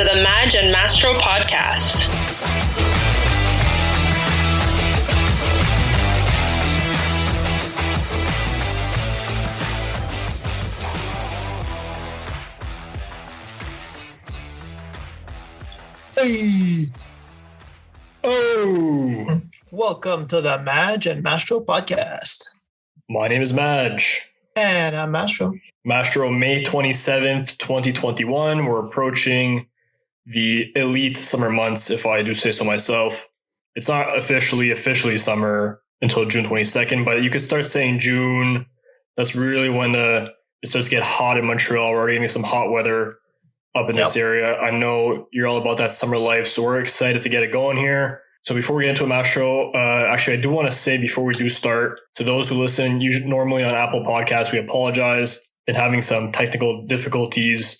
to the Magg and Mastro podcast. Hey. Oh, Welcome to the Magg and Mastro podcast. my name is Magg. And I'm Mastro. Mastro, May 27th, 2021. We're approaching the elite summer months, if I do say so myself. It's not officially summer until June 22nd, but you could start saying June. That's really when it starts to get hot in Montreal. We're already getting some hot weather up in this area. I know you're all about that summer life, so we're excited to get it going here. So before we get into a Mastro, actually, I do want to say before we do start, to those who listen, usually normally on Apple Podcasts, we apologize. Been having some technical difficulties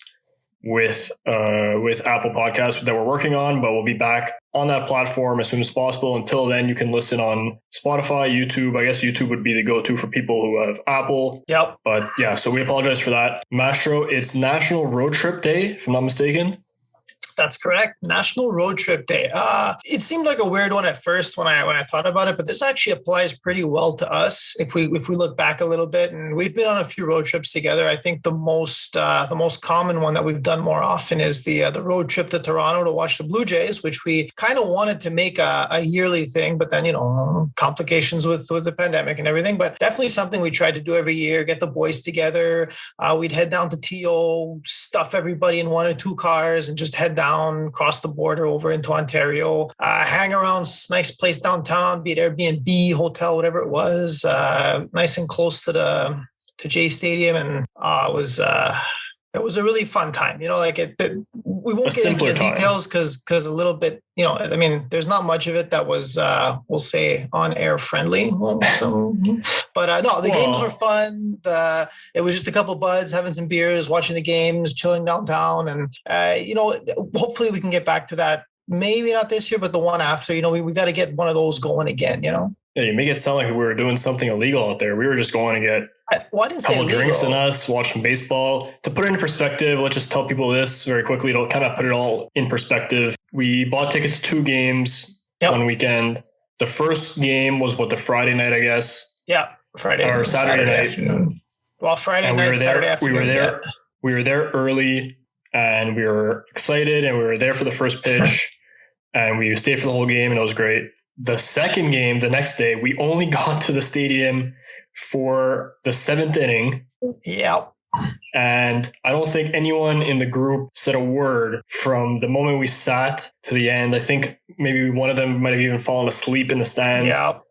with Apple Podcasts that we're working on, but we'll be back on that platform as soon as possible. Until then, you can listen on Spotify, YouTube. I guess YouTube would be the go-to for people who have Apple. Yep. But yeah, so we apologize for that. Mastro, it's National Road Trip Day, if I'm not mistaken. That's correct. National Road Trip Day. It seemed like a weird one at first when I thought about it, but this actually applies pretty well to us if we look back a little bit. And we've been on a few road trips together. I think the most common one that we've done more often is the road trip to Toronto to watch the Blue Jays, which we kind of wanted to make a yearly thing, but then complications with the pandemic and everything. But definitely something we tried to do every year. Get the boys together. We'd head down to TO, stuff everybody in one or two cars, and just head down, cross the border over into Ontario, hang around, nice place downtown, be it Airbnb, hotel, whatever it was, nice and close to Jay Stadium, and it was a really fun time. We won't get into the details because a little bit, there's not much of it that was, we'll say, on air friendly. No, the games were fun. It was just a couple buds, having some beers, watching the games, chilling downtown, and hopefully we can get back to that. Maybe not this year, but the one after. We got to get one of those going again. Yeah, you make it sound like we were doing something illegal out there. We were just going to get a couple drinks in us, watching baseball. To put it in perspective, let's just tell people this very quickly to kind of put it all in perspective. We bought tickets to 2 games one weekend. The first game was the Friday night, I guess. Yeah, Friday or Saturday night. Afternoon. Well, Friday night, Saturday afternoon. We were there early, and we were excited, and we were there for the first pitch, and we stayed for the whole game, and it was great. The second game, the next day, we only got to the stadium for the 7th inning. Yep. And I don't think anyone in the group said a word from the moment we sat to the end. I think maybe one of them might have even fallen asleep in the stands. Yep.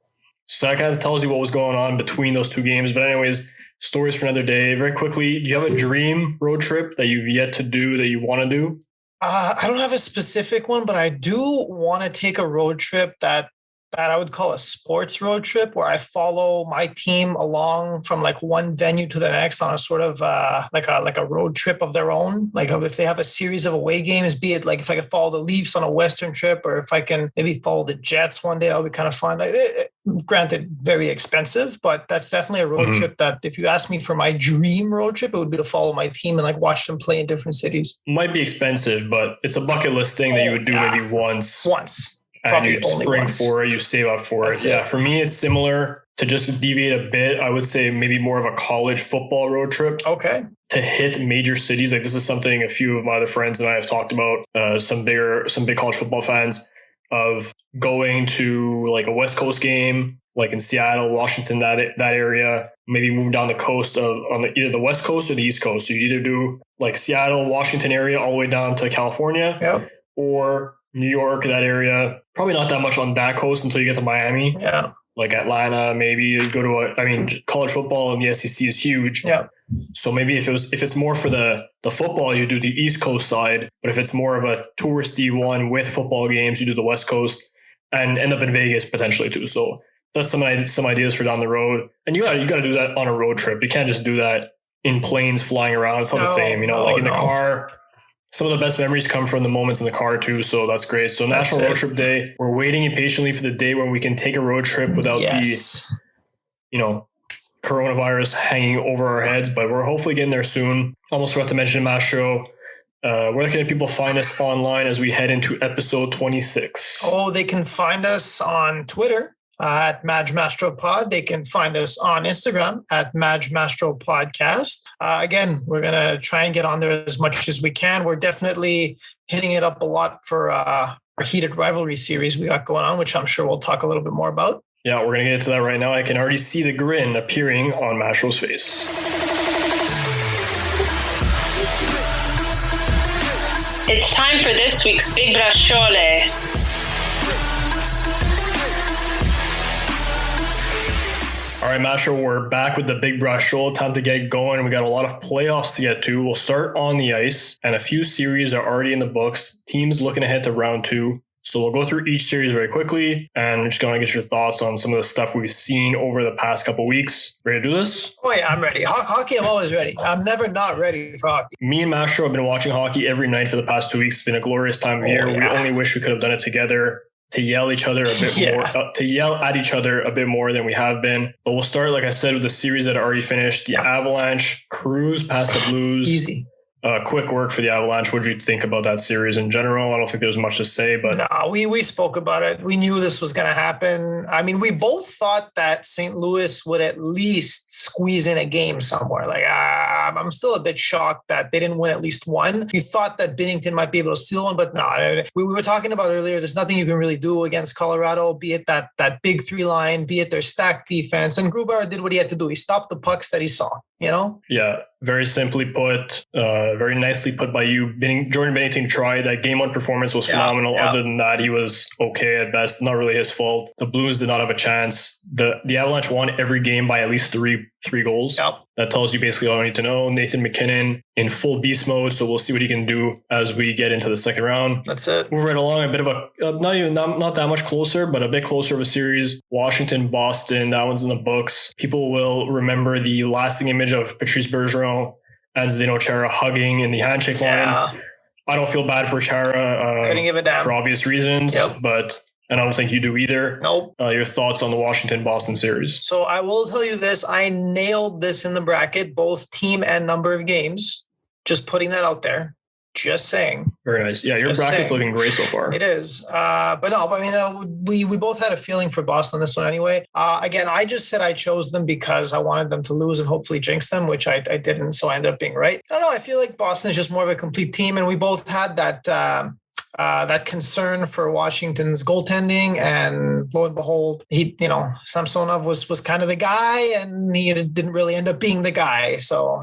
So that kind of tells you what was going on between those 2 games. But anyways, stories for another day. Very quickly, do you have a dream road trip that you've yet to do that you want to do? I don't have a specific one, but I do want to take a road trip that I would call a sports road trip, where I follow my team along from like one venue to the next on a sort of like a road trip of their own. Like if they have a series of away games, be it like if I could follow the Leafs on a Western trip, or if I can maybe follow the Jets one day, that'll be kind of fun. Granted, very expensive, but that's definitely a road trip that if you ask me for my dream road trip, it would be to follow my team and like watch them play in different cities. Might be expensive, but it's a bucket list thing that you would do maybe once. And you spring for it, you save up for it. Yeah, for me, it's similar. To just deviate a bit, I would say maybe more of a college football road trip. Okay. To hit major cities. Like this is something a few of my other friends and I have talked about, some big college football fans, of going to like a West Coast game, like in Seattle, Washington, that area, maybe moving down the coast on either the West Coast or the East Coast. So you either do like Seattle, Washington area all the way down to California, or New York, that area. Probably not that much on that coast until you get to Miami. Yeah. Like Atlanta, maybe you go to college football in the SEC is huge. Yeah. So maybe if it's more for the football, you do the East Coast side. But if it's more of a touristy one with football games, you do the West Coast and end up in Vegas potentially too. So that's some ideas for down the road. And you got to do that on a road trip. You can't just do that in planes flying around. It's not the same, in the car. Some of the best memories come from the moments in the car too. So that's great. So National Road Trip Day, we're waiting impatiently for the day when we can take a road trip without the, coronavirus hanging over our heads, but we're hopefully getting there soon. Almost forgot to mention Mastro. Where can people find us online as we head into episode 26? Oh, they can find us on Twitter at Magg Mastro Pod. They can find us on Instagram at Magg Mastro Podcast. Again, we're going to try and get on there as much as we can. We're definitely hitting it up a lot for our heated rivalry series we got going on, which I'm sure we'll talk a little bit more about. Yeah, we're going to get into that right now. I can already see the grin appearing on Mastro's face. It's time for this week's Big Bracciole. All right, Mastro, we're back with the Big Bracciole. Time to get going. We got a lot of playoffs to get to. We'll start on the ice, and a few series are already in the books. Teams looking ahead to round 2. So we'll go through each series very quickly, and I'm just going to get your thoughts on some of the stuff we've seen over the past couple weeks. Ready to do this? Oh, yeah, I'm ready. Hockey, I'm always ready. I'm never not ready for hockey. Me and Mastro have been watching hockey every night for the past 2 weeks. It's been a glorious time of year. Yeah. We only wish we could have done it together to yell each other a bit more, to yell at each other a bit more than we have been. But we'll start, like I said, with the series that are already finished. The Avalanche cruise past the Blues. Easy. Quick work for the Avalanche. What did you think about that series in general? I don't think there's much to say, but no, we spoke about it. We knew this was going to happen. I mean, we both thought that St. Louis would at least squeeze in a game somewhere. Like, I'm still a bit shocked that they didn't win at least one. You thought that Binnington might be able to steal one, but no. We were talking about earlier, there's nothing you can really do against Colorado, be it that big 3 line, be it their stacked defense. And Grubauer did what he had to do. He stopped the pucks that he saw, you know? Yeah, very simply put, very nicely put by you. Jordan Binnington tried. That game 1 performance was phenomenal. Yeah. Other than that, he was okay at best. Not really his fault. The Blues did not have a chance. The Avalanche won every game by at least three goals. Yep. That tells you basically all you need to know. Nathan McKinnon in full beast mode, so we'll see what he can do as we get into the second round. That's it. Move right along. A bit of not that much closer, but a bit closer of a series. Washington, Boston. That one's in the books. People will remember the lasting image of Patrice Bergeron and Zdeno Chara hugging in the handshake line. I don't feel bad for Chara. Couldn't give a damn for obvious reasons, but. And I don't think you do either. Nope. Your thoughts on the Washington-Boston series? So I will tell you this. I nailed this in the bracket, both team and number of games. Just putting that out there. Just saying. Very nice. Yeah, your bracket's looking great so far. It is. But no, I mean, we both had a feeling for Boston this one anyway. Again, I just said I chose them because I wanted them to lose and hopefully jinx them, which I didn't. So I ended up being right. I don't know. I feel like Boston is just more of a complete team. And we both had that concern for Washington's goaltending, and lo and behold, Samsonov was kind of the guy, and he didn't really end up being the guy. So,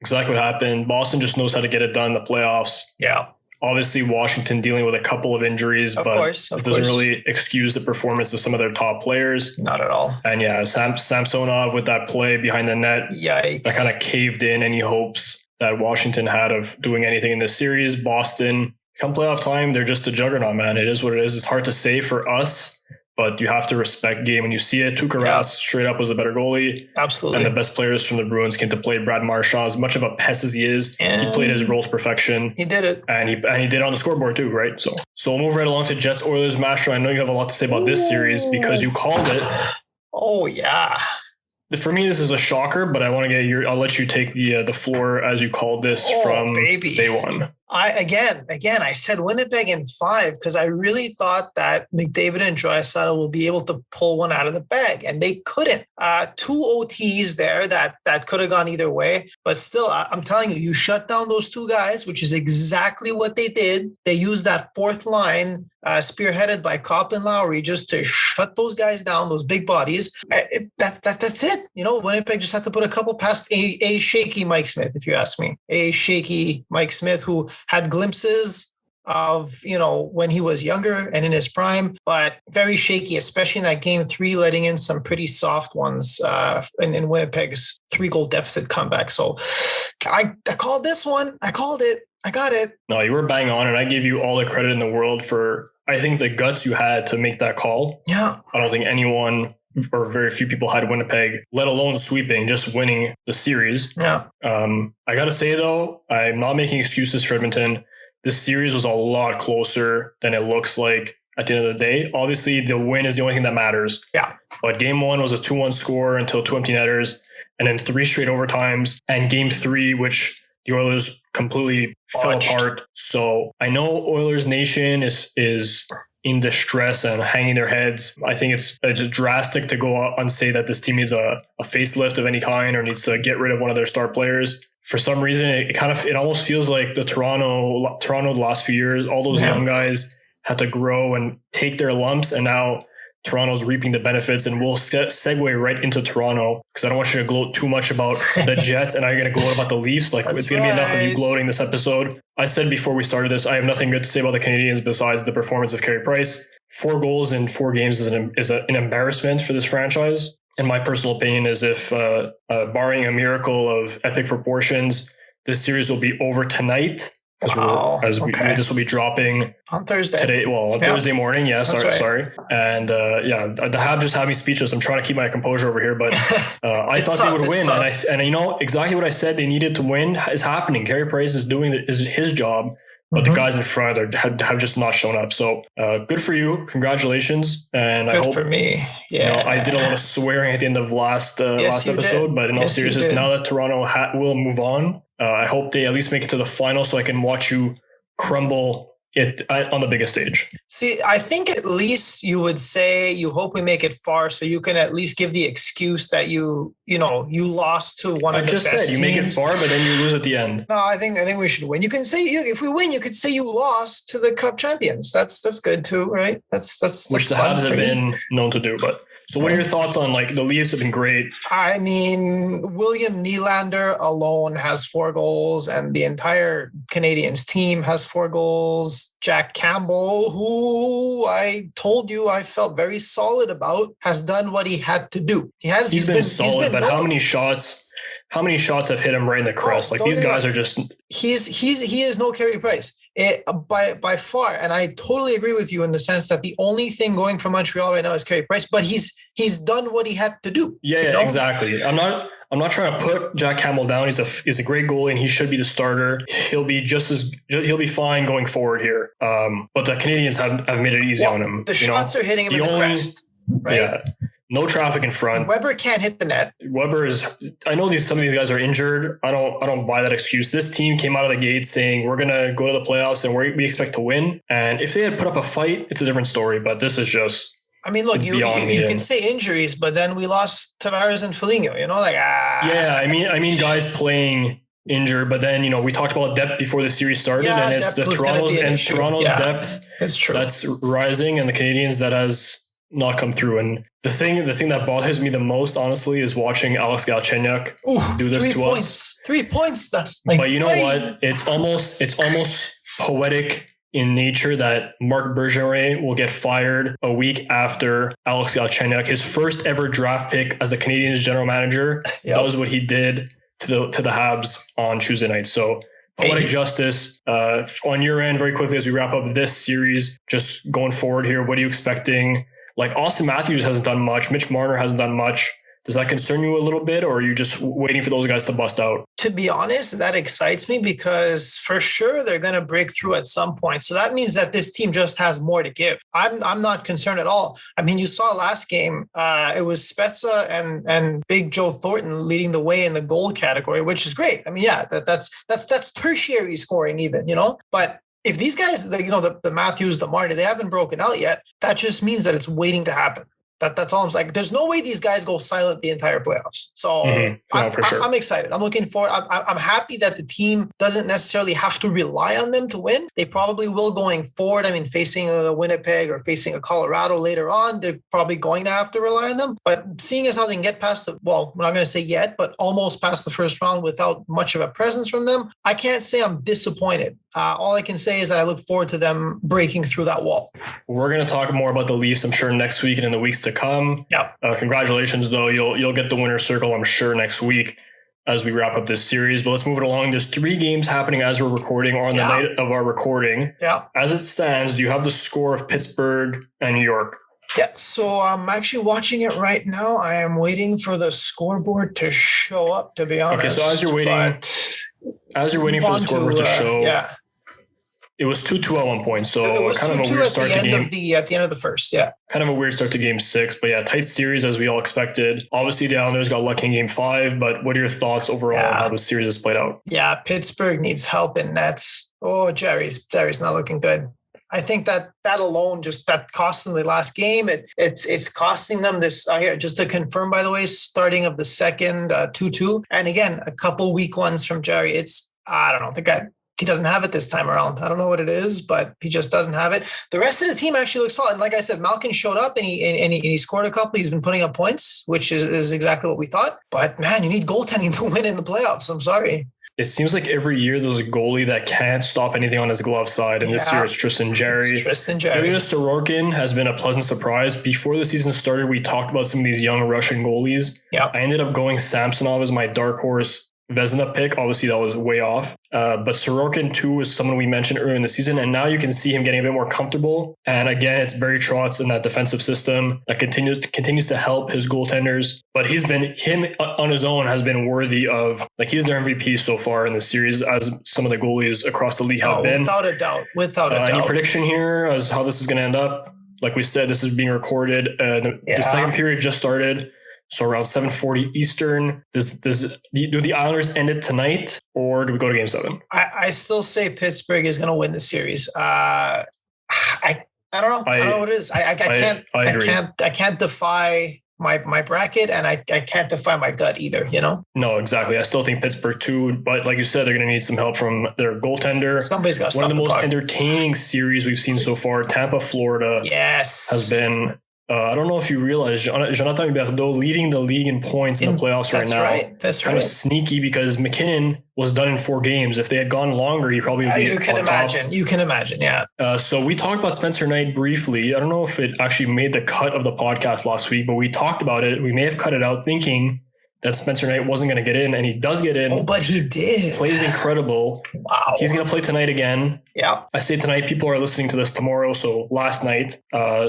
exactly what happened. Boston just knows how to get it done in the playoffs. Yeah. Obviously, Washington dealing with a couple of injuries, but it doesn't really excuse the performance of some of their top players. Not at all. And yeah, Samsonov with that play behind the net, yikes, that kind of caved in any hopes that Washington had of doing anything in this series. Boston, come playoff time, they're just a juggernaut, man. It is what it is. It's hard to say for us, but you have to respect game when you see it. Tuukka Rask straight up was a better goalie. Absolutely. And the best players from the Bruins came to play. Brad Marchand, as much of a pest as he is, he played his role to perfection. He did it. And he did it on the scoreboard too, right? So we'll move right along to Jets Oilers. Mastro, I know you have a lot to say about this series because you called it. Oh, yeah. For me, this is a shocker, but I want to get I'll let you take the floor as you called this from day one. I said Winnipeg in 5 because I really thought that McDavid and Draisaitl will be able to pull one out of the bag, and they couldn't. 2 OTs there that could have gone either way, but still, I'm telling you, you shut down those 2 guys, which is exactly what they did. They used that 4th line spearheaded by Kopp and Lowry just to shut those guys down, those big bodies. That's it. Winnipeg just had to put a couple past a shaky Mike Smith, if you ask me. A shaky Mike Smith who had glimpses of, when he was younger and in his prime, but very shaky, especially in that game 3, letting in some pretty soft ones in Winnipeg's 3-goal deficit comeback. So I called this one. I called it. I got it. No, you were bang on, and I give you all the credit in the world for, I think, the guts you had to make that call. Yeah. I don't think anyone or very few people had Winnipeg, let alone sweeping, just winning the series. Yeah. I got to say, though, I'm not making excuses for Edmonton. This series was a lot closer than it looks like at the end of the day. Obviously, the win is the only thing that matters. Yeah. But game 1 was a 2-1 score until 2 empty netters, and then 3 straight overtimes. And game 3, which the Oilers completely fell apart. So I know Oilers Nation is in distress and hanging their heads. I think it's just drastic to go out and say that this team needs a facelift of any kind or needs to get rid of one of their star players. For some reason, it almost feels like the Toronto the last few years, all those young guys had to grow and take their lumps, and now Toronto's reaping the benefits. And we'll segue right into Toronto because I don't want you to gloat too much about the Jets, and I'm going to gloat about the Leafs. Like, it's going to be enough of you gloating this episode. I said before we started this, I have nothing good to say about the Canadiens besides the performance of Carey Price. 4 goals in 4 games is an embarrassment for this franchise. And my personal opinion is if, barring a miracle of epic proportions, this series will be over tonight. This will be dropping on Thursday today. Well, on Thursday morning. Yeah, sorry. And the Habs just have me speechless. I'm trying to keep my composure over here, but I thought they would win. And you know exactly what I said they needed to win is happening. Carey Price is doing his job, but the guys in front have just not shown up. So good for you. Congratulations. And I hope for me. Yeah. I did a lot of swearing at the end of last episode, but in all seriousness, now that Toronto will move on, I hope they at least make it to the final so I can watch you crumble it on the biggest stage. See, I think at least you would say you hope we make it far, so you can at least give the excuse that you lost to one of the best teams. I just said you make it far, but then you lose at the end. No, I think we should win. You can say if we win, you could say you lost to the Cup champions. That's good too, right? That's which the Habs have been known to do. But so, what are your thoughts on like the Leafs have been great? I mean, William Nylander alone has 4 goals, and the entire Canadiens team has 4 goals. Jack Campbell, who I told you I felt very solid about, has done what he had to do. He's been solid, but how many shots have hit him right in the crest? Like these guys are just. He is no Carey Price. By far, and I totally agree with you in the sense that the only thing going for Montreal right now is Carey Price, but he's done what he had to do. Yeah, exactly. I'm not trying to put Jack Campbell down. He's a great goalie and he should be the starter. He'll be fine going forward here. But the Canadiens have made it easy on him. The shots are hitting him in the crest, right? Yeah. No traffic in front. Weber can't hit the net. I know some of these guys are injured. I don't buy that excuse. This team came out of the gate saying we're gonna go to the playoffs and we expect to win. And if they had put up a fight, it's a different story. But this is just. I mean, look, you can say injuries, but then we lost Tavares and Foligno. Yeah, I mean, guys playing injured, but then we talked about depth before the series started, and it's Toronto's depth that's rising, and the Canadiens that has not come through. And the thing that bothers me the most, honestly, is watching Alex Galchenyuk do this to us. 3 points. But you know what? It's almost poetic in nature that Marc Bergevin will get fired a week after Alex Galchenyuk, his first ever draft pick as a Canadiens general manager, does what he did to the Habs on Tuesday night. So poetic justice. On your end, very quickly as we wrap up this series, just going forward here, what are you expecting? Like Austin Matthews hasn't done much. Mitch Marner hasn't done much. Does that concern you a little bit, or are you just waiting for those guys to bust out? To be honest, that excites me because for sure they're going to break through at some point. So that means that this team just has more to give. I'm not concerned at all. I mean, you saw last game, it was Spezza and Big Joe Thornton leading the way in the goal category, which is great. I mean, yeah, that's tertiary scoring even, but if these guys, the Matthews, the Martin, they haven't broken out yet, that just means that it's waiting to happen. That's all I'm saying. There's no way these guys go silent the entire playoffs. So I'm excited. I'm looking forward. I'm happy that the team doesn't necessarily have to rely on them to win. They probably will going forward. I mean, facing a Winnipeg or facing a Colorado later on, they're probably going to have to rely on them. But seeing as how they can get past we're not going to say yet, but almost past the first round without much of a presence from them, I can't say I'm disappointed. All I can say is that I look forward to them breaking through that wall. We're going to talk more about the Leafs, I'm sure, next week and in the weeks to come. Yeah. Congratulations, though. You'll get the winner's circle, I'm sure, next week as we wrap up this series. But let's move it along. There's 3 games happening as we're recording or on the night of our recording. Yeah. As it stands, do you have the score of Pittsburgh and New York? Yeah, so I'm actually watching it right now. I am waiting for the scoreboard to show up, to be honest. Okay, so as you're waiting for the scoreboard to show, It was 2-2 at one point, so It was kind of a weird start to game. At the end of the first, yeah. Kind of a weird start to game 6, but yeah, tight series as we all expected. Obviously, the Islanders got lucky in game 5, but what are your thoughts overall on how the series has played out? Yeah, Pittsburgh needs help in nets. Oh, Jerry's not looking good. I think that alone that cost them the last game. It's costing them this here. Just to confirm, by the way, starting of the second 2-2, and again a couple weak ones from Jerry. I don't know. The guy, he doesn't have it this time around. I don't know what it is, but he just doesn't have it. The rest of the team actually looks solid. And like I said, Malkin showed up and he scored a couple. He's been putting up points, which is exactly what we thought. But man, you need goaltending to win in the playoffs. I'm sorry. It seems like every year there's a goalie that can't stop anything on his glove side. And this year it's Tristan Jarry. Ilya Sorokin has been a pleasant surprise. Before the season started, we talked about some of these young Russian goalies. Yeah. I ended up going Samsonov as my dark horse Vezina pick. Obviously, that was way off. But Sorokin, too, is someone we mentioned earlier in the season. And now you can see him getting a bit more comfortable. And again, it's Barry Trotz in that defensive system that continues to help his goaltenders. But him on his own has been worthy of, like, he's their MVP so far in the series, as some of the goalies across the league have been. Without a doubt. Any prediction here as how this is going to end up? Like we said, this is being recorded. The second period just started. So around 7:40 Eastern, do the Islanders end it tonight, or do we go to Game 7? I still say Pittsburgh is going to win the series. I don't know. I don't know what it is. I can't defy my bracket, and I can't defy my gut either. You know? No, exactly. I still think Pittsburgh too, but like you said, they're going to need some help from their goaltender. Somebody's got one of the most entertaining series we've seen so far. Tampa, Florida, has been. I don't know if you realize Jonathan Huberdeau leading the league in points in the playoffs right now. That's kind of sneaky because McKinnon was done in 4 games. If they had gone longer, he probably would be You can imagine, yeah. So we talked about Spencer Knight briefly. I don't know if it actually made the cut of the podcast last week, but we talked about it. We may have cut it out thinking that Spencer Knight wasn't going to get in, and he does get in. Oh, but he did. Plays incredible. Wow. He's going to play tonight again. Yeah. I say tonight, people are listening to this tomorrow, so last night.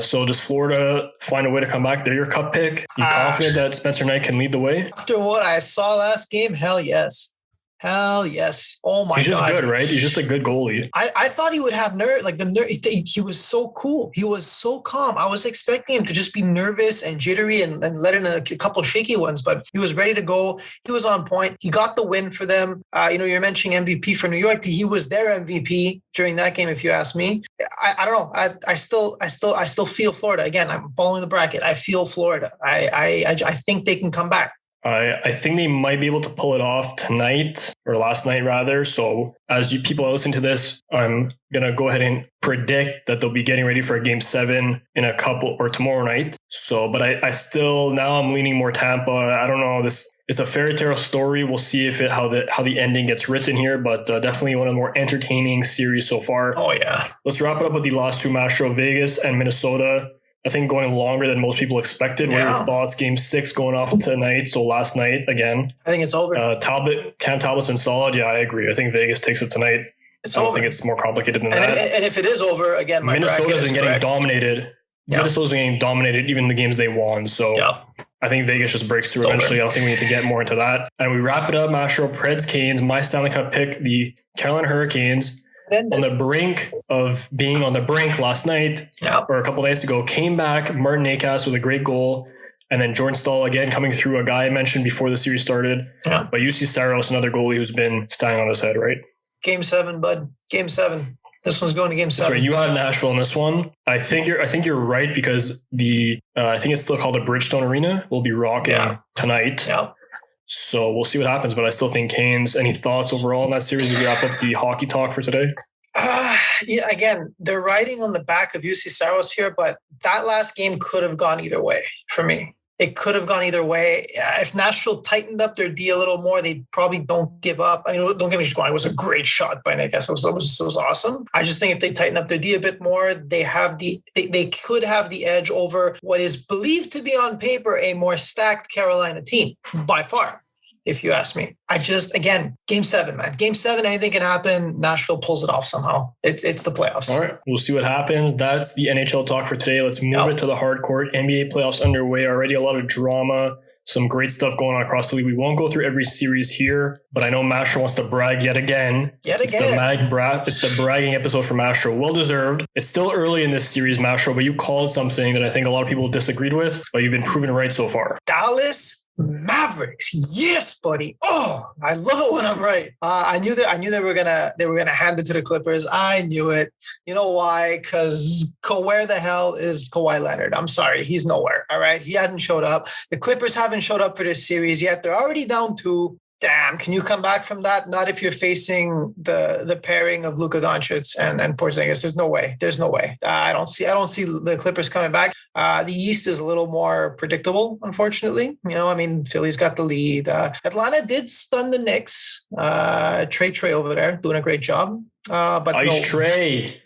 So does Florida find a way to come back? They're your cup pick. You confident that Spencer Knight can lead the way? After what I saw last game, hell yes. Hell yes. Oh my God. He's just good, right? He's just a good goalie. I thought he would have nerve. He was so cool. He was so calm. I was expecting him to just be nervous and jittery and let in a couple shaky ones, but he was ready to go. He was on point. He got the win for them. You're mentioning MVP for New York. He was their MVP during that game, if you ask me. I don't know. I still feel Florida. Again, I'm following the bracket. I feel Florida. I think they can come back. I think they might be able to pull it off tonight, or last night rather. So as you people are listening to this, I'm going to go ahead and predict that they'll be getting ready for a Game 7 in a couple or tomorrow night. So, but I still, now I'm leaning more Tampa. I don't know. This is a fairy tale story. We'll see how the ending gets written here, but definitely one of the more entertaining series so far. Oh yeah. Let's wrap it up with the last two matches, Vegas and Minnesota. I think going longer than most people expected. What are your thoughts? Game 6 going off tonight. So last night again. I think it's over. Cam Talbot's been solid. Yeah, I agree. I think Vegas takes it tonight. I don't think it's more complicated than that. And if it is over, again, Minnesota's been getting dominated. Yeah. Minnesota's been getting dominated even the games they won. So I think Vegas just breaks through eventually. I don't think we need to get more into that. And we wrap it up. Mastro, Preds, Canes, my Stanley Cup pick, the Carolina Hurricanes. On the brink of being on the brink last night or a couple nights ago, came back, Martin Necas with a great goal, and then Jordan Staal again coming through, a guy I mentioned before the series started. Yeah. But UC Saros, another goalie who's been standing on his head, right? Game 7, bud. Game 7. This one's going to Game 7. That's right. You had Nashville in this one. I think you're right because I think it's still called the Bridgestone Arena will be rocking tonight. Yeah. So we'll see what happens, but I still think Canes. Any thoughts overall in that series as we wrap up the hockey talk for today? Again, they're riding on the back of UC Saros here, but that last game could have gone either way for me. It could have gone either way. If Nashville tightened up their D a little more, they probably don't give up. I mean, don't get me wrong. It was a great shot by Nick. It was awesome. I just think if they tighten up their D a bit more, they could have the edge over what is believed to be on paper a more stacked Carolina team by far, if you ask me. Again, Game 7, man. Game 7, anything can happen. Nashville pulls it off somehow. It's the playoffs. All right. We'll see what happens. That's the NHL talk for today. Let's move it to the hard court. NBA playoffs underway. Already a lot of drama. Some great stuff going on across the league. We won't go through every series here, but I know Mastro wants to brag yet again. It's the bragging episode for Mastro. Well deserved. It's still early in this series, Mastro, but you called something that I think a lot of people disagreed with, but you've been proven right so far. Dallas Mavericks. Yes, buddy. Oh, I love it when I'm right. I knew they were gonna hand it to the Clippers. I knew it. You know why? Because where the hell is Kawhi Leonard? I'm sorry, he's nowhere. All right, he hadn't showed up. The Clippers haven't showed up for this series yet. They're already down 2. Damn, can you come back from that? Not if you're facing the pairing of Luka Doncic and Porzingis. There's no way. I don't see the Clippers coming back. The East is a little more predictable, unfortunately. Philly's got the lead. Atlanta did stun the Knicks. Trey over there doing a great job. But Trey.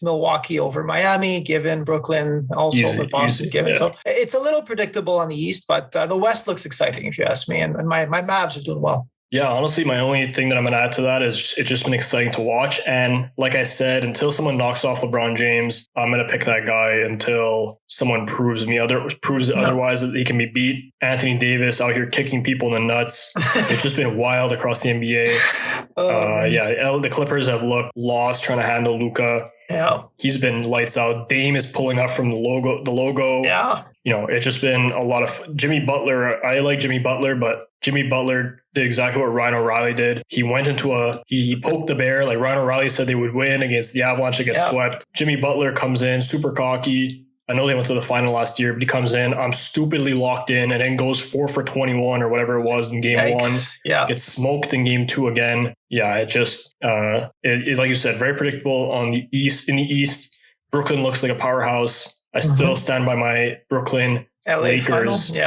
Milwaukee over Miami, given Brooklyn also over Boston, given. Yeah. So it's a little predictable on the East, but the West looks exciting if you ask me. And my Mavs are doing well. Yeah, honestly, my only thing that I'm going to add to that is it's just been exciting to watch. And like I said, until someone knocks off LeBron James, I'm going to pick that guy until someone proves otherwise that he can be beat. Anthony Davis out here kicking people in the nuts. It's just been wild across the NBA. The Clippers have looked lost trying to handle Luka. Yeah, he's been lights out. Dame is pulling up from the logo. Yeah. It's just been a lot of Jimmy Butler. I like Jimmy Butler, but Jimmy Butler did exactly what Ryan O'Reilly did. He went into he poked the bear. Like Ryan O'Reilly said they would win against the Avalanche and get swept. Jimmy Butler comes in super cocky. I know they went to the final last year, but he comes in, I'm stupidly locked in, and then goes 4 for 21 or whatever it was in game 1. Yeah. Gets smoked in game 2 again. Yeah, it just, it like you said, very predictable on the East. In the East, Brooklyn looks like a powerhouse. I still stand by my Brooklyn LA Lakers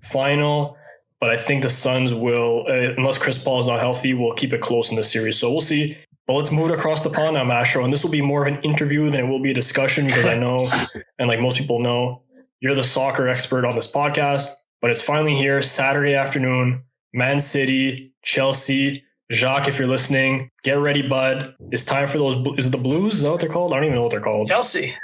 final. But I think the Suns will, unless Chris Paul is not healthy, will keep it close in the series. So we'll see. But let's move it across the pond now, Mastro. And this will be more of an interview than it will be a discussion because I know, and like most people know, you're the soccer expert on this podcast. But it's finally here, Saturday afternoon, Man City, Chelsea. Jacques, if you're listening, get ready, bud. It's time for those. Is it the Blues? Is that what they're called? I don't even know what they're called. Chelsea.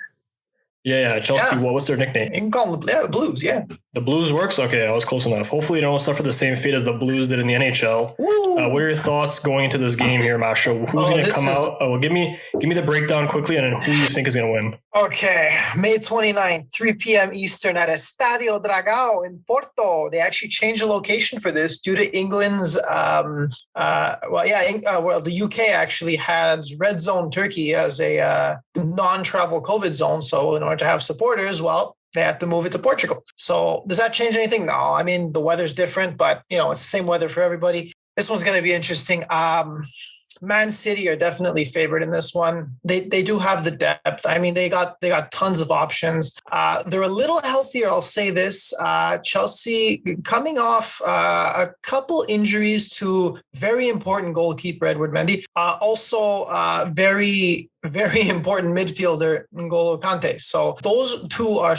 Yeah, Chelsea. Yeah. What's their nickname? You can call them the Blues, yeah. The Blues works? Okay, I was close enough. Hopefully they don't suffer the same fate as the Blues did in the NHL. What are your thoughts going into this game here, Mastro? Who's going to come out? Oh, well, give me the breakdown quickly and then who you think is going to win. Okay, May 29th, 3 p.m. Eastern at Estadio Dragao in Porto. They actually changed the location for this due to England's, the UK actually has red zone Turkey as a non-travel COVID zone. So in order to have supporters, they have to move it to Portugal. So does that change anything? No. I mean, the weather's different, but it's the same weather for everybody. This one's going to be interesting. Man City are definitely favored in this one. They do have the depth. I mean, they got tons of options. They're a little healthier, I'll say this. Chelsea coming off a couple injuries to very important goalkeeper Edward Mendy. Also very, very important midfielder N'Golo Kante. So those two are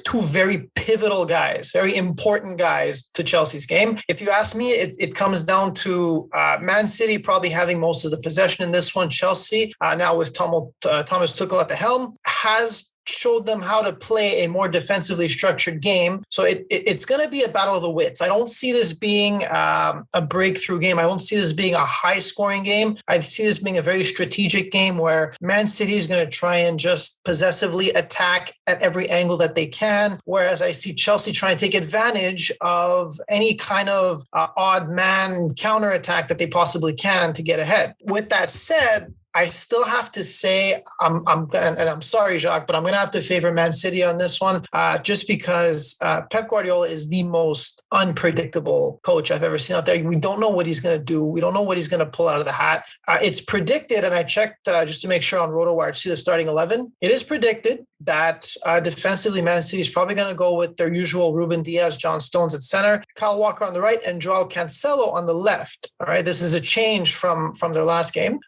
two very pivotal guys, very important guys to Chelsea's game. If you ask me, it comes down to Man City probably having most of the possession in this one. Chelsea, now with Thomas Tuchel at the helm, has showed them how to play a more defensively structured game. So it's going to be a battle of the wits. I don't see this being a breakthrough game. I don't see this being a high-scoring game. I see this being a very strategic game where Man City is going to try and just possessively attack at every angle that they can, whereas I see Chelsea trying to take advantage of any kind of odd man counterattack that they possibly can to get ahead. With that said, I still have to say, I'm sorry, Jacques, but I'm going to have to favor Man City on this one, just because Pep Guardiola is the most unpredictable coach I've ever seen out there. We don't know what he's going to do. We don't know what he's going to pull out of the hat. It's predicted, and I checked just to make sure on RotoWire to see the starting 11. It is predicted that defensively, Man City is probably going to go with their usual Ruben Diaz, John Stones at center, Kyle Walker on the right, and Joao Cancelo on the left. All right, this is a change from their last game.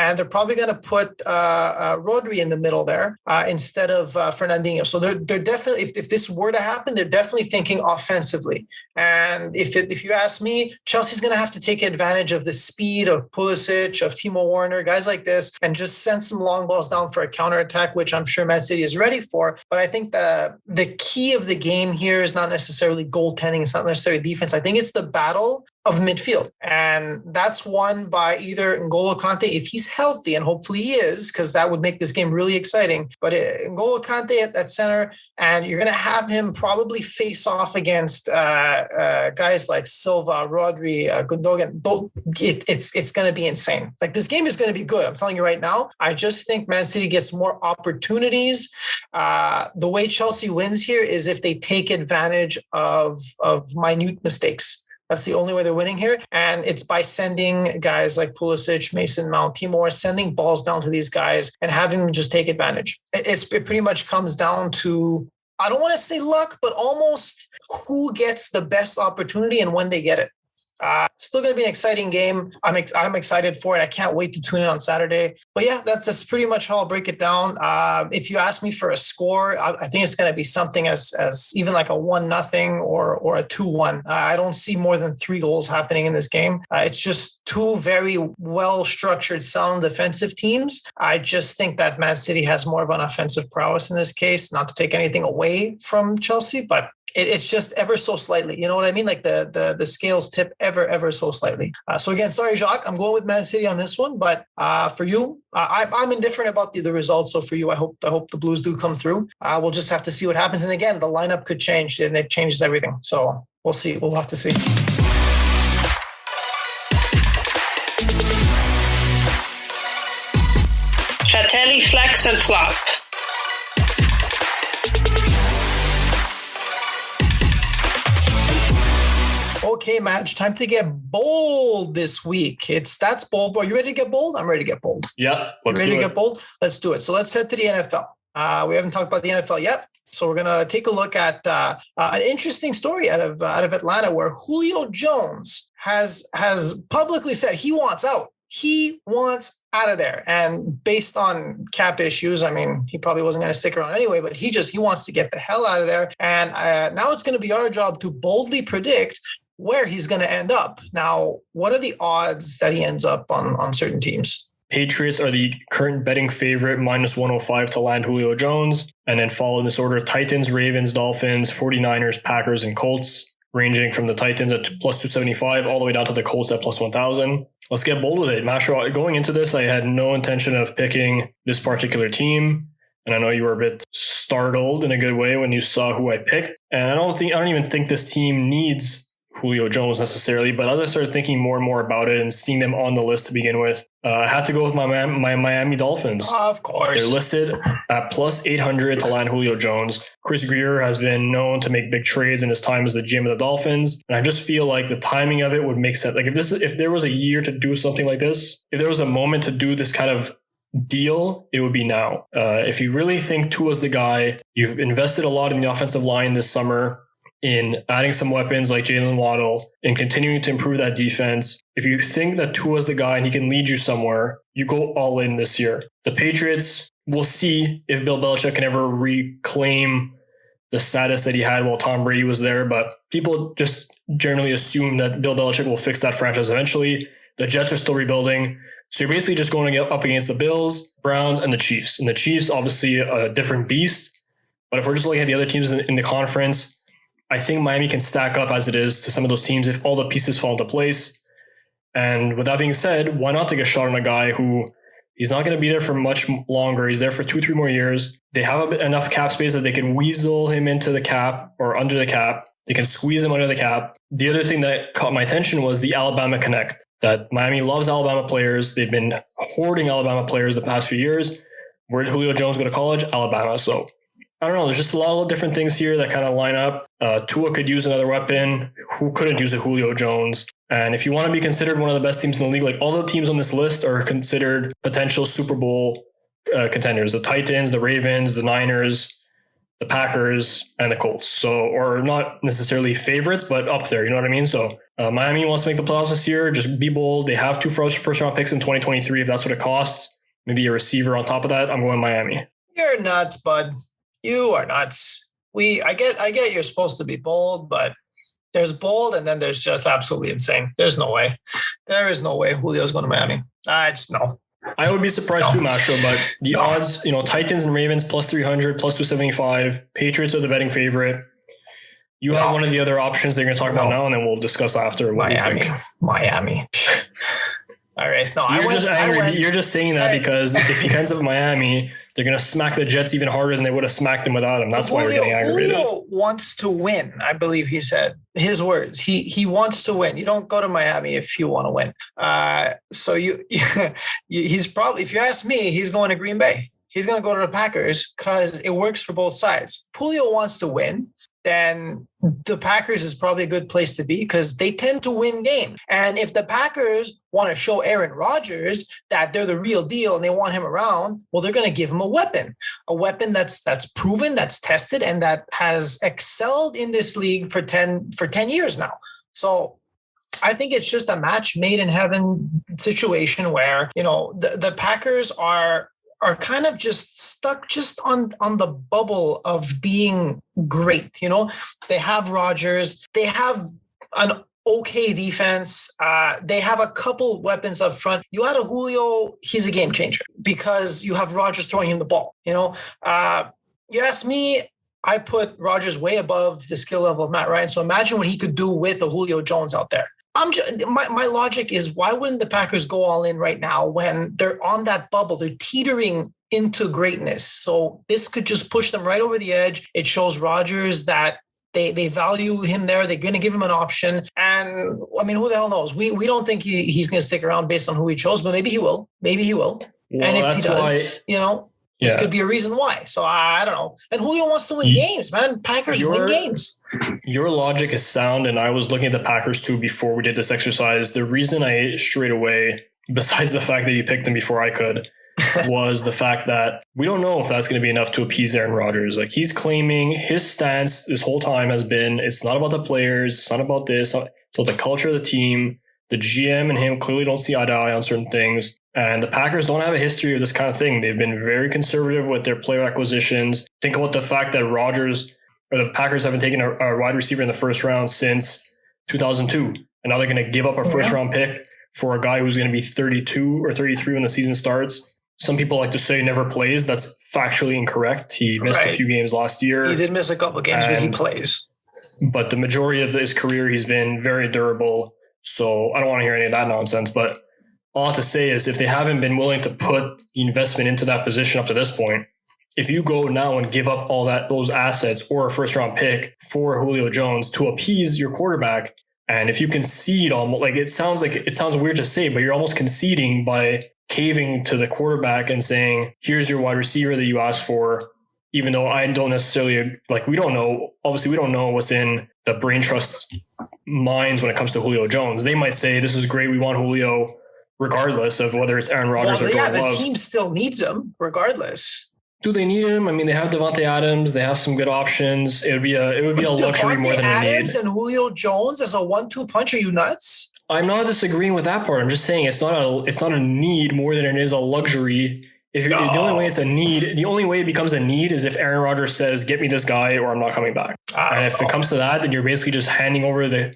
And they're probably going to put Rodri in the middle there instead of Fernandinho. So they're definitely, if this were to happen, they're definitely thinking offensively. And if you ask me, Chelsea's going to have to take advantage of the speed of Pulisic, of Timo Werner, guys like this, and just send some long balls down for a counterattack, which I'm sure Man City City is ready for. But I think the key of the game here is not necessarily goaltending. It's not necessarily defense. I think it's the battle of midfield. And that's won by either N'Golo Kanté, if he's healthy, and hopefully he is, because that would make this game really exciting. But N'Golo Kanté at center, and you're going to have him probably face off against guys like Silva, Rodri, Gundogan. It's going to be insane. Like, this game is going to be good. I'm telling you right now. I just think Man City gets more opportunities. The way Chelsea wins here is if they take advantage of minute mistakes. That's the only way they're winning here. And it's by sending guys like Pulisic, Mason Mount, Timor, sending balls down to these guys and having them just take advantage. It pretty much comes down to, I don't want to say luck, but almost who gets the best opportunity and when they get it. Still going to be an exciting game. I'm excited for it. I can't wait to tune in on Saturday. But yeah, that's pretty much how I'll break it down. If you ask me for a score, I think it's going to be something as even like a 1-0 or a 2-1. I don't see more than 3 goals happening in this game. It's just two very well-structured, sound defensive teams. I just think that Man City has more of an offensive prowess in this case, not to take anything away from Chelsea, but it's just ever so slightly. You know what I mean? Like the scales tip ever so slightly. So again, sorry, Jacques, I'm going with Man City on this one. But for you, I'm indifferent about the results. So for you, I hope the Blues do come through. We'll just have to see what happens. And again, the lineup could change, and it changes everything. So we'll see. We'll have to see. Fratelli flex and flop. Okay, Magg, time to get bold this week. That's bold. Are you ready to get bold? I'm ready to get bold. Yeah. Ready to get bold? Let's do it. So let's head to the NFL. We haven't talked about the NFL yet. So we're going to take a look at an interesting story out of Atlanta, where Julio Jones has publicly said he wants out. He wants out of there. And based on cap issues, I mean, he probably wasn't going to stick around anyway, but he wants to get the hell out of there. And now it's going to be our job to boldly predict where he's going to end up. Now, what are the odds that he ends up on certain teams? Patriots are the current betting favorite, -105 to land Julio Jones. And then follow in this order: Titans, Ravens, Dolphins, 49ers, Packers, and Colts, ranging from the Titans at +275 all the way down to the Colts at +1000. Let's get bold with it. Mastro, going into this, I had no intention of picking this particular team. And I know you were a bit startled in a good way when you saw who I picked. And I don't even think this team needs Julio Jones necessarily, but as I started thinking more and more about it and seeing them on the list to begin with, I had to go with my Miami Dolphins. Of course. They're listed at +800 to land Julio Jones. Chris Greer has been known to make big trades in his time as the GM of the Dolphins. And I just feel like the timing of it would make sense. Like if there was a year to do something like this, if there was a moment to do this kind of deal, it would be now. If you really think Tua's the guy, you've invested a lot in the offensive line this summer, in adding some weapons like Jalen Waddle, and continuing to improve that defense. If you think that Tua's the guy and he can lead you somewhere, you go all in this year. The Patriots, we'll see if Bill Belichick can ever reclaim the status that he had while Tom Brady was there, but people just generally assume that Bill Belichick will fix that franchise eventually. The Jets are still rebuilding. So you're basically just going up against the Bills, Browns, and the Chiefs. And the Chiefs, obviously a different beast. But if we're just looking at the other teams in the conference, I think Miami can stack up as it is to some of those teams if all the pieces fall into place. And with that being said, why not take a shot on a guy who he's not going to be there for much longer. He's there for 2-3 more years. They have enough cap space that they can weasel him into the cap or under the cap. They can squeeze him under the cap. The other thing that caught my attention was the Alabama Connect, that Miami loves Alabama players. They've been hoarding Alabama players the past few years. Where did Julio Jones go to college? Alabama. So I don't know. There's just a lot of different things here that kind of line up. Tua could use another weapon. Who couldn't use a Julio Jones? And if you want to be considered one of the best teams in the league, like all the teams on this list are considered potential Super Bowl contenders. The Titans, the Ravens, the Niners, the Packers, and the Colts. So, or not necessarily favorites, but up there. You know what I mean? So Miami wants to make the playoffs this year. Just be bold. They have 2 first round picks in 2023 if that's what it costs. Maybe a receiver on top of that. I'm going Miami. You're nuts, bud. You are nuts. I get you're supposed to be bold, but there's bold and then there's just absolutely insane. There's no way. There is no way Julio's going to Miami. No. I would be surprised too, Mastro, but the odds, Titans and Ravens plus 300, plus 275. Patriots are the betting favorite. You have one of the other options that you're going to talk about now, and then we'll discuss after what we think. Miami. All right. No, You're just saying that because if he ends up in Miami, they're going to smack the Jets even harder than they would have smacked them without him. That's why you're getting aggravated. Julio wants to win, I believe he said. His words. He wants to win. You don't go to Miami if you want to win. So he's probably, if you ask me, he's going to Green Bay. He's going to go to the Packers because it works for both sides. Julio wants to win, then the Packers is probably a good place to be because they tend to win games. And if the Packers want to show Aaron Rodgers that they're the real deal and they want him around, well, they're going to give him a weapon that's proven, that's tested, and that has excelled in this league for 10 years now. So I think it's just a match made in heaven situation where, the Packers are kind of just stuck just on the bubble of being great. They have Rodgers, they have an okay defense. They have a couple weapons up front. You add a Julio, he's a game changer because you have Rodgers throwing him the ball. You ask me, I put Rodgers way above the skill level of Matt Ryan. So imagine what he could do with a Julio Jones out there. My logic is, why wouldn't the Packers go all in right now when they're on that bubble? They're teetering into greatness. So this could just push them right over the edge. It shows Rodgers that they value him there. They're going to give him an option. And I mean, who the hell knows? We don't think he's going to stick around based on who he chose, but maybe he will. Well, and if he does, this could be a reason why. So I don't know. And Julio wants to win games, man. Packers win games. Your logic is sound, and I was looking at the Packers too before we did this exercise. The reason I straight away, besides the fact that you picked them before I could, was the fact that we don't know if that's going to be enough to appease Aaron Rodgers. Like, he's claiming his stance this whole time has been, it's not about the players, it's not about this, it's about the culture of the team. The GM and him clearly don't see eye to eye on certain things. And the Packers don't have a history of this kind of thing. They've been very conservative with their player acquisitions. Think about the fact that the Packers haven't taken a wide receiver in the first round since 2002. And now they're going to give up a first round pick for a guy who's going to be 32 or 33 when the season starts. Some people like to say he never plays. That's factually incorrect. He missed a few games last year. He did miss a couple of games, but he plays. But the majority of his career, he's been very durable. So I don't want to hear any of that nonsense. But all I have to say is, if they haven't been willing to put the investment into that position up to this point, if you go now and give up all those assets or a first round pick for Julio Jones to appease your quarterback, and if you concede almost, it sounds weird to say, but you're almost conceding by caving to the quarterback and saying, here's your wide receiver that you asked for, even though I don't necessarily, we don't know what's in the brain trust minds when it comes to Julio Jones. They might say, this is great, we want Julio, regardless of whether it's Aaron Rodgers or Jordan Love. The team still needs him regardless. Do they need him? I mean, they have Devontae Adams. They have some good options. It would be a luxury more than a need. Adams and Julio Jones as a 1-2 punch? Are you nuts? I'm not disagreeing with that part. I'm just saying it's not a need more than it is a luxury. The only way it's a need, the only way it becomes a need is if Aaron Rodgers says, "Get me this guy, or I'm not coming back." And if it comes to that, then you're basically just handing over I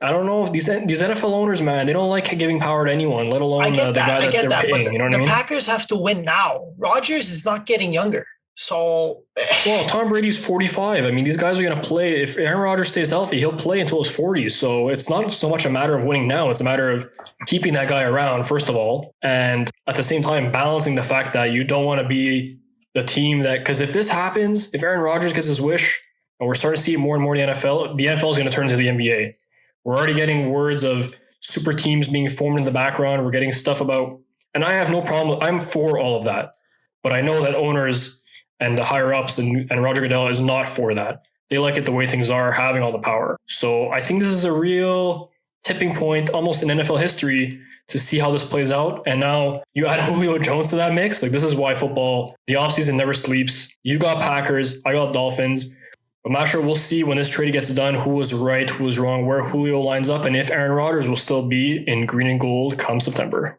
don't know if these NFL owners, man, they don't like giving power to anyone, let alone the guy that they're paying. You know what I mean? The Packers have to win now. Rodgers is not getting younger. So, well, Tom Brady's 45. I mean, these guys are going to play. If Aaron Rodgers stays healthy, he'll play until his 40s. So it's not so much a matter of winning now. It's a matter of keeping that guy around, first of all, and at the same time balancing the fact that you don't want to be the team that, because if this happens, if Aaron Rodgers gets his wish, and we're starting to see it more and more in the NFL is going to turn into the NBA. We're already getting words of super teams being formed in the background. We're getting stuff about, and I have no problem. I'm for all of that, but I know that owners and the higher ups and Roger Goodell is not for that. They like it the way things are, having all the power. So I think this is a real tipping point, almost in NFL history, to see how this plays out. And now you add Julio Jones to that mix. This is why football, the offseason never sleeps. You got Packers, I got Dolphins. But I'm not sure, we'll see when this trade gets done who was right, who was wrong, where Julio lines up, and if Aaron Rodgers will still be in green and gold come September.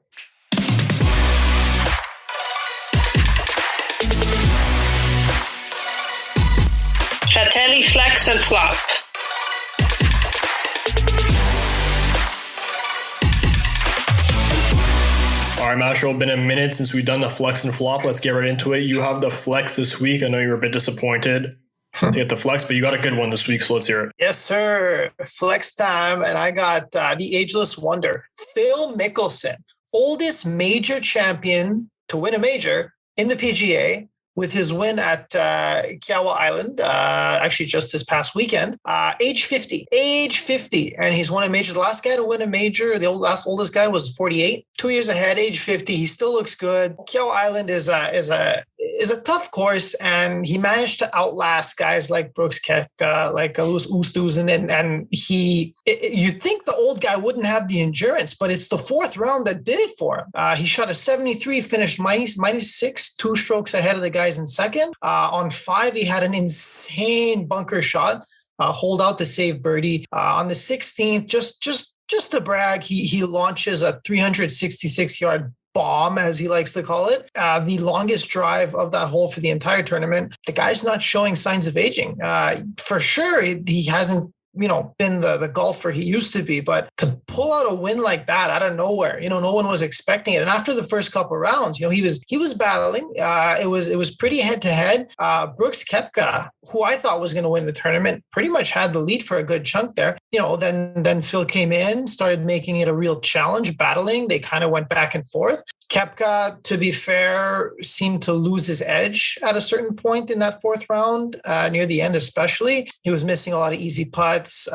Fratelli flex and flop. All All right, Mastro, been a minute since we've done the flex and flop. Let's get right into it. You have the flex this week. I know you were a bit disappointed to get the flex, but you got a good one this week, so let's hear it. Yes, sir. Flex time. And I got the ageless wonder, Phil Mickelson, oldest major champion to win a major in the PGA, with his win at Kiawah Island, actually just this past weekend, age 50, and he's won a major. The last guy to win a major, the oldest guy was 48, 2 years ahead, age 50. He still looks good. Kiawah Island is a tough course, and he managed to outlast guys like Brooks Koepka, like Oosthuizen, and you'd think the old guy wouldn't have the endurance, but it's the fourth round that did it for him. He shot a 73, finished minus 6, 2 strokes ahead of the guys in second. On 5, he had an insane bunker shot, hold out to save birdie. On the 16th, just to brag, he launches a 366-yard bomb, as he likes to call it, the longest drive of that hole for the entire tournament. The guy's not showing signs of aging. For sure, he hasn't been the golfer he used to be, but to pull out a win like that out of nowhere, no one was expecting it. And after the first couple of rounds, he was battling. It was pretty head to head. Brooks Koepka, who I thought was going to win the tournament, pretty much had the lead for a good chunk there. Then Phil came in, started making it a real challenge, battling. They kind of went back and forth. Koepka, to be fair, seemed to lose his edge at a certain point in that fourth round, near the end especially. He was missing a lot of easy putts.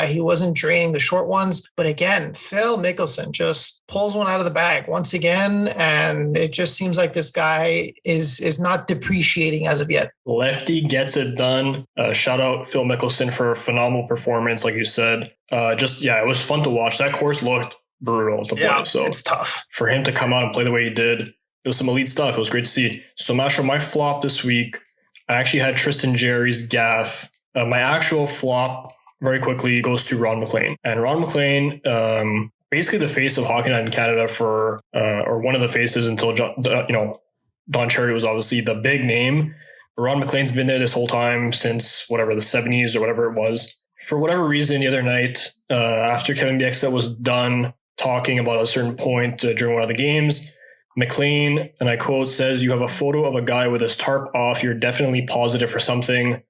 He wasn't draining the short ones. But again, Phil Mickelson just pulls one out of the bag once again, and it just seems like this guy is not depreciating as of yet. Lefty gets it done. Shout out Phil Mickelson for a phenomenal performance, like you said. It was fun to watch. That course looked brutal to play. Yeah, so it's tough. For him to come out and play the way he did, it was some elite stuff. It was great to see. So, Mastro, my flop this week, I actually had Tristan Jerry's gaff. My actual flop, very quickly, goes to Ron MacLean. And Ron MacLean, basically the face of Hockey Night in Canada or one of the faces until Don Cherry was obviously the big name. But Ron MacLean's been there this whole time since the 70s or whatever it was. For whatever reason, the other night, after Kevin Bieksa was done talking about a certain point during one of the games, MacLean, and I quote, says, "You have a photo of a guy with his tarp off. You're definitely positive for something."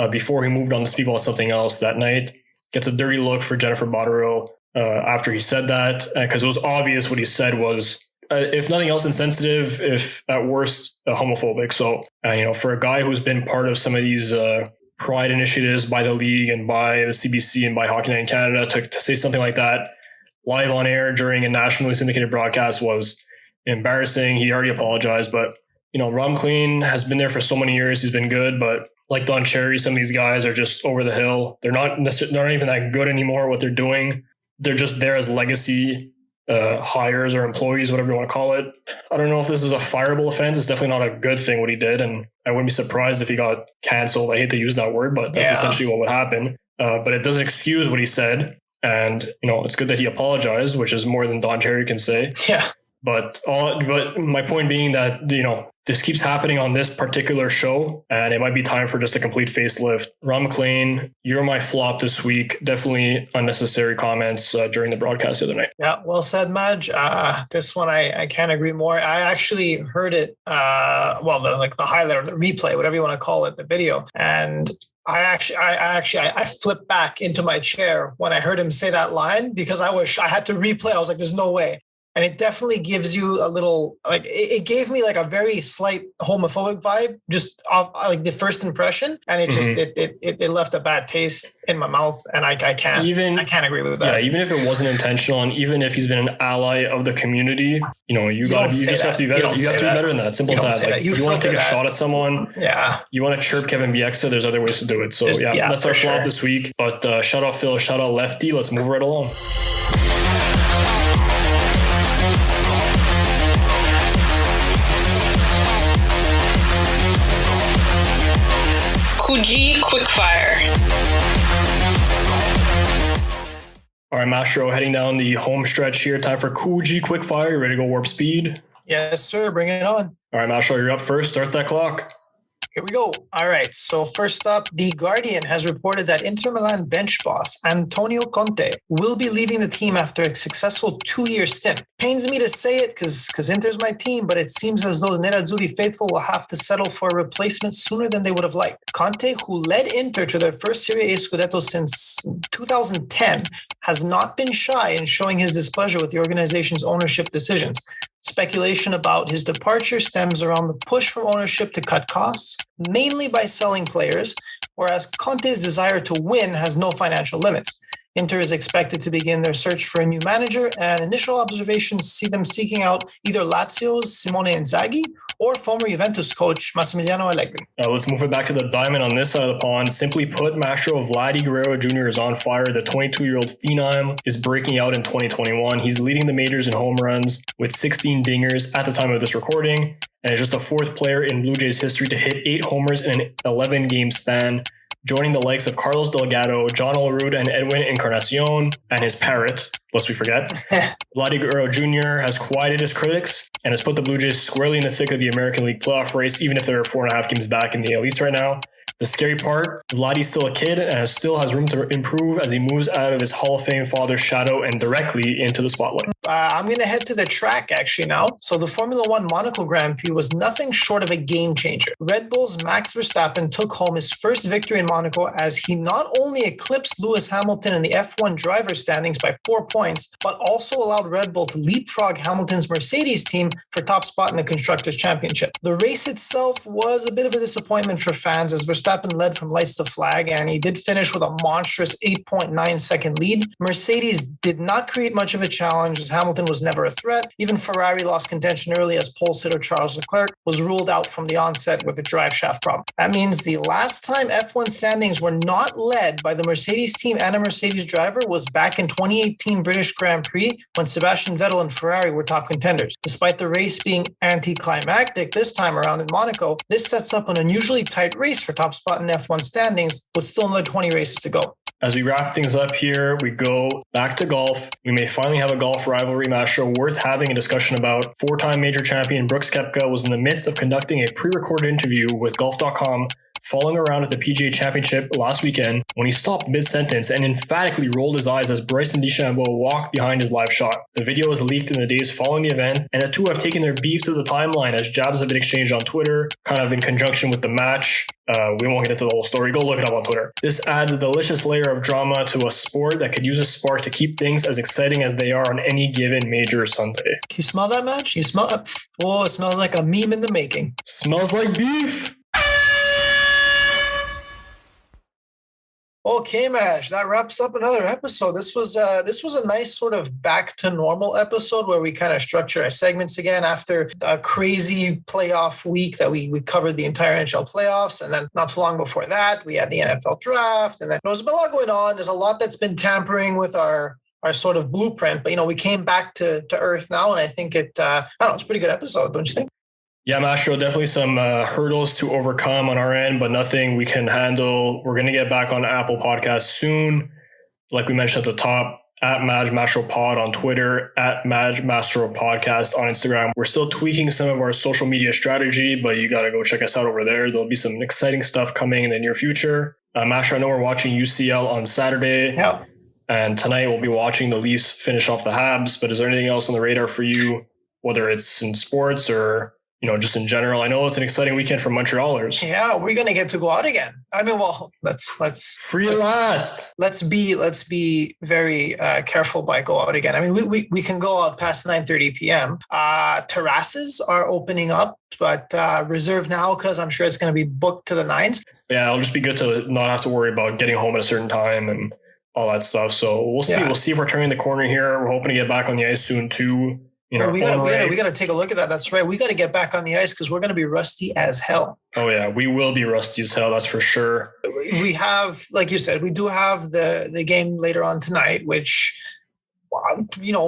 Before he moved on to speak about something else that night, gets a dirty look for Jennifer Botterill after he said that, because it was obvious what he said was, if nothing else, insensitive, if at worst homophobic. So, for a guy who's been part of some of these pride initiatives by the league and by the CBC and by Hockey Night in Canada, to say something like that live on air during a nationally syndicated broadcast was embarrassing. He already apologized, but Ron MacLean has been there for so many years. He's been good, but like Don Cherry, some of these guys are just over the hill. They're not even that good anymore. What they're doing, they're just there as legacy hires or employees, whatever you want to call it. I don't know if this is a fireable offense. It's definitely not a good thing what he did, and I wouldn't be surprised if he got canceled. I hate to use that word, but that's essentially what would happen. But it doesn't excuse what he said. And, it's good that he apologized, which is more than Don Cherry can say. Yeah. But my point being that, this keeps happening on this particular show, and it might be time for just a complete facelift. Ron MacLean, you're my flop this week. Definitely unnecessary comments during the broadcast the other night. Yeah, well said, Magg. This one, I can't agree more. I actually heard it, the highlight or the replay, whatever you want to call it, the video. And I flipped back into my chair when I heard him say that line, because I had to replay. I was like, there's no way. And it definitely gives you a little, it gave me a very slight homophobic vibe just off the first impression. And it just, it left a bad taste in my mouth. And I can't agree with that. Yeah, even if it wasn't intentional, and even if he's been an ally of the community, you just have to be better. You have to be better than that. Simple as that. You want to take a shot at someone. Yeah. You want to chirp Kevin Bieksa. There's other ways to do it. So that's our flop this week. But shout out Phil, shout out Lefty. Let's move right along. Coogee Quickfire. All right, Mastro, heading down the home stretch here. Time for Coogee Quickfire. You ready to go warp speed? Yes, sir. Bring it on. All right, Mastro, you're up first. Start that clock. Here we go. All right. So first up, The Guardian has reported that Inter Milan bench boss Antonio Conte will be leaving the team after a successful 2-year stint. Pains me to say it because Inter's my team, but it seems as though the Nerazzurri faithful will have to settle for a replacement sooner than they would have liked. Conte, who led Inter to their first Serie A Scudetto since 2010, has not been shy in showing his displeasure with the organization's ownership decisions. Speculation about his departure stems around the push from ownership to cut costs, mainly by selling players, whereas Conte's desire to win has no financial limits. Inter is expected to begin their search for a new manager, and initial observations see them seeking out either Lazio's Simone Inzaghi or former Juventus coach Massimiliano Allegri. Let's move it back to the diamond on this side of the pond. Simply put, Mastro Vladi Guerrero Jr. is on fire. The 22-year-old phenom is breaking out in 2021. He's leading the majors in home runs with 16 dingers at the time of this recording, and is just the fourth player in Blue Jays history to hit 8 homers in an 11-game span, joining the likes of Carlos Delgado, John Olerud, and Edwin Encarnacion, and his parrot, lest we forget. Vladi Guerrero Jr. has quieted his critics and has put the Blue Jays squarely in the thick of the American League playoff race, even if they're 4.5 games back in the AL East right now. The scary part, Vladi's still a kid and still has room to improve as he moves out of his Hall of Fame father's shadow and directly into the spotlight. I'm going to head to the track actually now. So the Formula One Monaco Grand Prix was nothing short of a game changer. Red Bull's Max Verstappen took home his first victory in Monaco as he not only eclipsed Lewis Hamilton in the F1 driver standings by 4 points, but also allowed Red Bull to leapfrog Hamilton's Mercedes team for top spot in the Constructors' Championship. The race itself was a bit of a disappointment for fans as Verstappen led from lights to flag, and he did finish with a monstrous 8.9 second lead. Mercedes did not create much of a challenge as Hamilton was never a threat. Even Ferrari lost contention early as pole sitter Charles Leclerc was ruled out from the onset with a drive shaft problem. That means the last time F1 standings were not led by the Mercedes team and a Mercedes driver was back in 2018 British Grand Prix when Sebastian Vettel and Ferrari were top contenders. Despite the race being anticlimactic this time around in Monaco, this sets up an unusually tight race for top spot in F1 standings with still another 20 races to go. As we wrap things up here, we go back to golf. We may finally have a golf rivalry match show worth having a discussion about. 4-time major champion Brooks Koepka was in the midst of conducting a pre-recorded interview with Golf.com following around at the PGA Championship last weekend when he stopped mid-sentence and emphatically rolled his eyes as Bryson DeChambeau walked behind his live shot. The video was leaked in the days following the event, and the two have taken their beef to the timeline as jabs have been exchanged on Twitter, kind of in conjunction with the match. We won't get into the whole story. Go look it up on Twitter. This adds a delicious layer of drama to a sport that could use a spark to keep things as exciting as they are on any given major Sunday. Can you smell that, match? You smell it? Oh, it smells like a meme in the making. Smells like beef. Okay, Maj, that wraps up another episode. This was a nice sort of back to normal episode where we kind of structure our segments again after a crazy playoff week that we covered the entire NHL playoffs. And then not too long before that, we had the NFL draft. And then there's been a lot going on. There's a lot that's been tampering with our sort of blueprint. But, we came back to earth now. And I think it's a pretty good episode, don't you think? Yeah, Mastro, definitely some hurdles to overcome on our end, but nothing we can handle. We're going to get back on Apple Podcasts soon. Like we mentioned at the top, at Magg Mastro Pod on Twitter, at Magg Mastro Podcast on Instagram. We're still tweaking some of our social media strategy, but you got to go check us out over there. There'll be some exciting stuff coming in the near future. Mastro, I know we're watching UCL on Saturday. Yeah. And tonight we'll be watching the Leafs finish off the Habs. But is there anything else on the radar for you, whether it's in sports or just in general? I know it's an exciting weekend for Montrealers. Yeah, we're gonna get to go out again. I mean, well, let's free at last. Let's be very careful by go out again. I mean, we can go out past 9:30 p.m. Terraces are opening up, but reserve now because I'm sure it's going to be booked to the nines. Yeah, it'll just be good to not have to worry about getting home at a certain time and all that stuff. So we'll see. Yeah. We'll see if we're turning the corner here. We're hoping to get back on the ice soon too. We got to take a look at that. That's right. We got to get back on the ice because we're going to be rusty as hell. Oh yeah, we will be rusty as hell. That's for sure. We have, like you said, we do have the game later on tonight, which,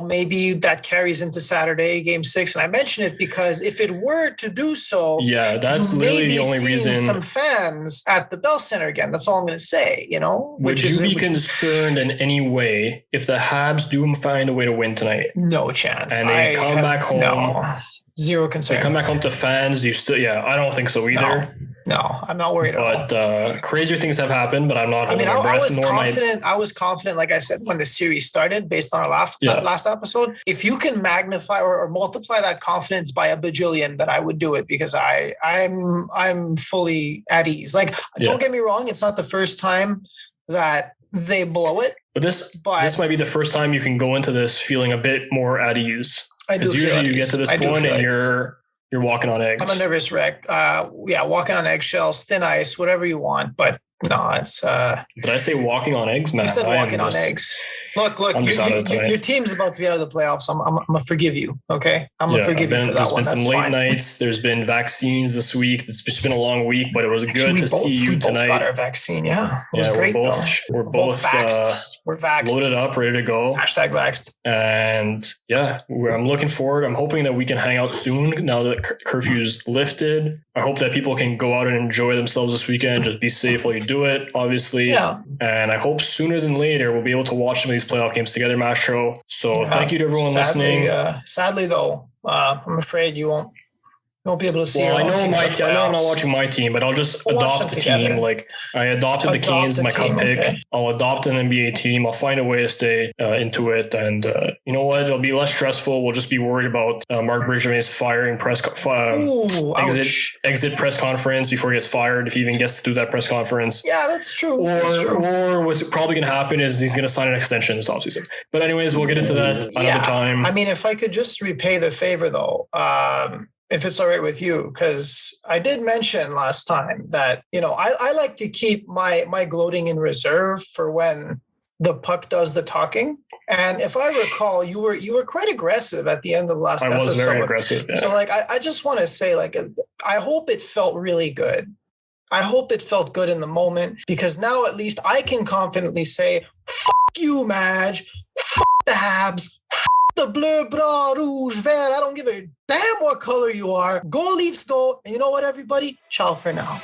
maybe that carries into Saturday, Game 6. And I mention it because if it were to do so, yeah, that's literally the only reason. Some fans at the Bell Center again. That's all I'm going to say. Would you be concerned in any way if the Habs do find a way to win tonight? No chance. And they come back home. No, zero concern. They come back home to fans. I don't think so either. No, I'm not worried at all. But crazier things have happened, but I'm not holding my breath. I was confident, like I said, when the series started, based on our last episode. If you can magnify or multiply that confidence by a bajillion, that I would do it, because I'm fully at ease. Like, don't get me wrong, it's not the first time that they blow it. But this might be the first time you can go into this feeling a bit more at ease. Because usually you get to this point and you're walking on eggs. I'm a nervous wreck. Walking on eggshells, thin ice, whatever you want. But no, it's... Did I say walking on eggs, man? You said walking on eggs. Look, your team's about to be out of the playoffs. I'm going to forgive you, okay? I'm going to forgive you for that one. There's been some late nights. There's been vaccines this week. It's just been a long week, but it was good to see you tonight. We both got our vaccine, yeah. It was great, we're both vaxxed. We're vaxxed. Loaded up, ready to go. Hashtag vaxxed. And I'm looking forward. I'm hoping that we can hang out soon now that curfew's lifted. I hope that people can go out and enjoy themselves this weekend. Just be safe while you do it, obviously. Yeah. And I hope sooner than later we'll be able to watch some of these playoff games together, Mastro. So thank you to everyone listening. Sadly, though, I'm afraid you won't be able to see. Well, I know my team. I know I'm not watching my team, but I'll just adopt the team. Like, I adopted the Canes, my cup pick. Okay. I'll adopt an NBA team. I'll find a way to stay into it, and you know what? It'll be less stressful. We'll just be worried about Mark Bergevin's firing exit press conference before he gets fired, if he even gets to do that press conference. Yeah, that's true. Or what's probably going to happen is he's going to sign an extension this offseason. But anyways, we'll get into that another time. I mean, if I could just repay the favor, though. If it's all right with you, because I did mention last time that, I like to keep my gloating in reserve for when the puck does the talking. And if I recall, you were quite aggressive at the end of last episode. I was very aggressive. Yeah. So I just want to say, I hope it felt really good. I hope it felt good in the moment, because now at least I can confidently say, "Fuck you, Magg. Fuck the Habs. The bleu, bras, rouge, vert. I don't give a damn what color you are. Go Leafs, go." And you know what, everybody? Ciao for now.